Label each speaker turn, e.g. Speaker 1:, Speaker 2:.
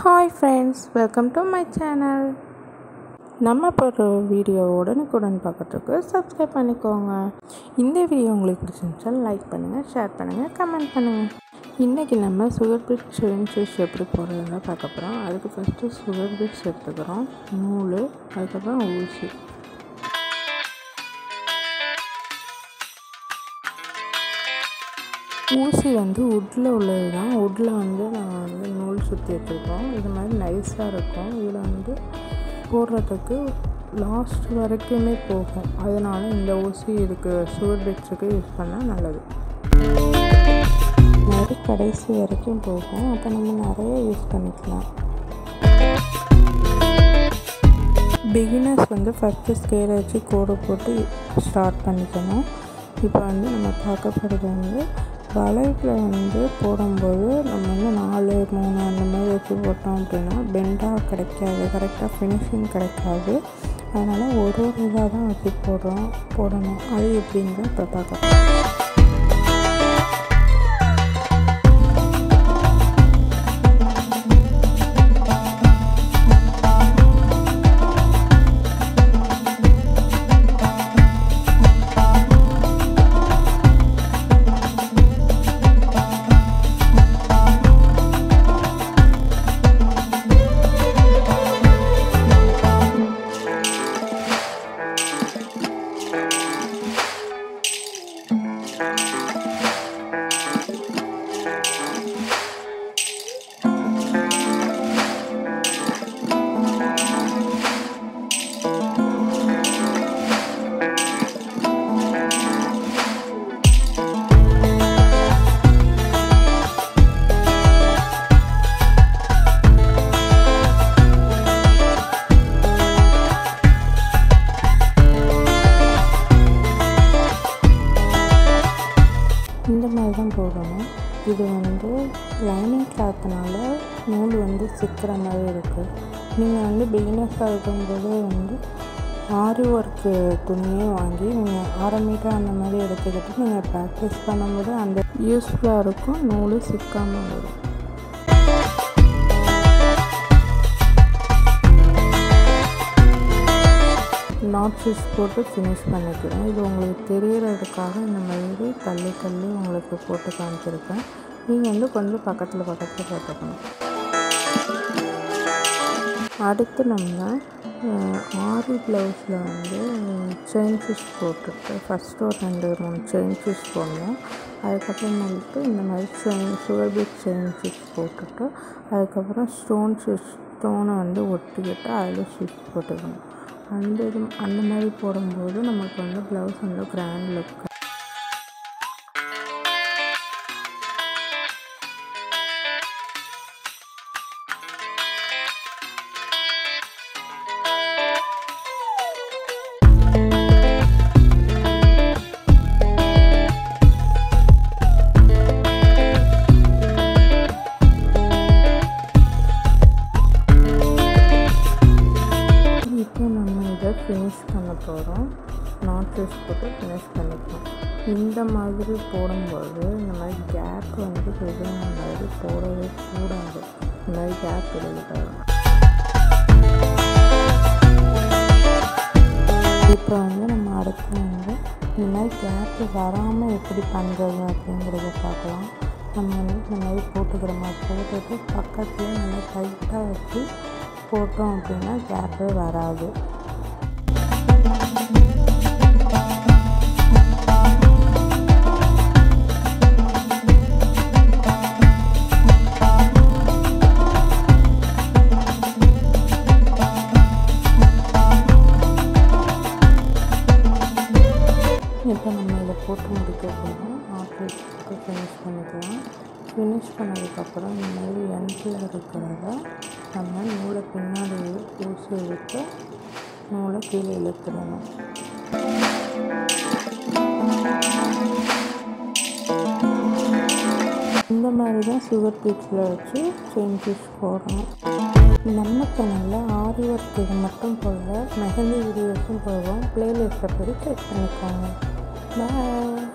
Speaker 1: Hi friends, welcome to my channel. நம்ம போடுற video உடனுக்குடன் பார்க்குறதுக்கு சப்ஸ்கிரைப் பண்ணிக்கோங்க. இந்த வீடியோ உங்களுக்கு பிடிச்சிருந்துச்சா லைக் பண்ணுங்கள், ஷேர் பண்ணுங்கள், கமெண்ட் பண்ணுங்கள். இன்றைக்கி நம்ம சுகர் பீட் செயின் ஸ்டிச் எப்படி போடுறதுன்னு பார்க்க போகிறோம். அதுக்கு ஃபஸ்ட்டு சுகர் பீட்ஸ் எடுத்துக்கிறோம், நூல், அதுக்கப்புறம் ஊசி. ஊசி வுட்டில் உள்ளது தான். வுட்டில் நான் நூல் சுற்றி வச்சுருக்கோம். இது மாதிரி நைஸாக இருக்கும். இதில் போடுறதுக்கு லாஸ்ட் வரைக்குமே போகும். அதனால் இந்த ஊசி இதுக்கு சுகர் பீட்ஸுக்கு யூஸ் பண்ணால் நல்லது. மாதிரி கடைசி வரைக்கும் போகும். அப்போ நம்ம நிறைய யூஸ் பண்ணிக்கலாம். பிகினர்ஸ் ஃபஸ்ட்டு ஸ்கேலை வச்சு கோடு போட்டு ஸ்டார்ட் பண்ணிக்கணும். இப்போ நம்ம பார்க்கப்படுறது வளைவில் போடும்போது நம்ம 4, 3 அந்த மாதிரி வச்சு போட்டோம் அப்படின்னா பெண்டாக கிடைக்காது, கரெக்டாக ஃபினிஷிங் கிடைக்காது. அதனால் ஒரு இதாக தான் வச்சு போடணும். அது எப்படிங்கிறத இப்போ பார்க்கலாம். இந்த மாதிரி தான் போடணும். இது லைனிங் கிளாத்னால நூல் சிக்கிற மாதிரி இருக்குது. நீங்கள் பிகினர்ஸாக இருக்கும்போது ஆரி ஒர்க்கு துணியே வாங்கி நீங்கள் 1/2 மீட்டர் அந்த மாதிரி எடுத்துக்கிட்டு நீங்கள் ப்ராக்டிஸ் பண்ணும்போது அந்த யூஸ்ஃபுல்லாக இருக்கும். நூல் சிக்காமல் வரும். நாட் ஸ்டிச் போட்டு ஃபினிஷ் பண்ணிக்கிறோம். இது உங்களுக்கு தெரியறதுக்காக இந்த மாதிரி தள்ளி உங்களுக்கு போட்டு காமிச்சிருக்கேன். நீங்கள் கொஞ்சம் பக்கத்தில் பார்த்துக்கணும். அடுத்து நம்ம ஆரி ப்ளவுஸில் செயின் ஸ்டிச் போட்டுட்டு ஃபஸ்ட்டு ஒரு 2-3 செயின் ஸ்டிச் போடணும். அதுக்கப்புறமேட்டு இந்த மாதிரி சுகர் பீட் செயின் ஸ்டிச் போட்டுட்டு அதுக்கப்புறம் ஸ்டோனை ஒட்டிக்கிட்டு அதில் ஸ்டிச் போட்டுக்கணும். அந்த மாதிரி போடும்போது நமக்கு ப்ளவுஸ் கிராண்ட் லுக். ஃபினிஷ் பண்ண போகிறோம். நாட் ஸ்டிச் போட்டு ஃபினிஷ் பண்ணிக்கலாம். இந்த மாதிரி போடும்போது இந்த மாதிரி கேப் எதுவும் இந்த மாதிரி போடவே கூடாது. இந்த மாதிரி கேப் எழுதிட்டாங்க. இப்போ நம்ம அடுத்து இந்த மாதிரி கேப்பு வராமல் எப்படி பண்ணுறது அப்படிங்கிறத பார்க்கலாம். நம்ம இந்த மாதிரி போட்டுக்கிற மாதிரி போட்டுட்டு பக்கத்துலேயே நல்லா டைட்டாக வச்சு போட்டோம் அப்படின்னா கேப்பே வராது. இப்போ நம்ம இதை போட்டு முடிக்க போகிறோம். ஆப்ரேஷனுக்கு ஃபினிஷ் பண்ணிக்கலாம். ஃபினிஷ் பண்ணதுக்கப்புறம் இந்த மாதிரி எண்டில் இருக்கிறத நம்ம நூலை பின்னாடி ஊசி இழுத்து நூலை கீழே இழுத்துடணும். இந்த மாதிரி தான் சுகர் பீட்ஸில் வச்சு செயின் ஸ்டிச் போடணும். நம்ம சேனலில் ஆரி ஒர்க் இது மட்டும் போல மெஹந்தி வீடியோஸும் போடுவோம். ப்ளேலிஸ்ட்டை போய் செக் பண்ணிக்கோங்க. பாய்.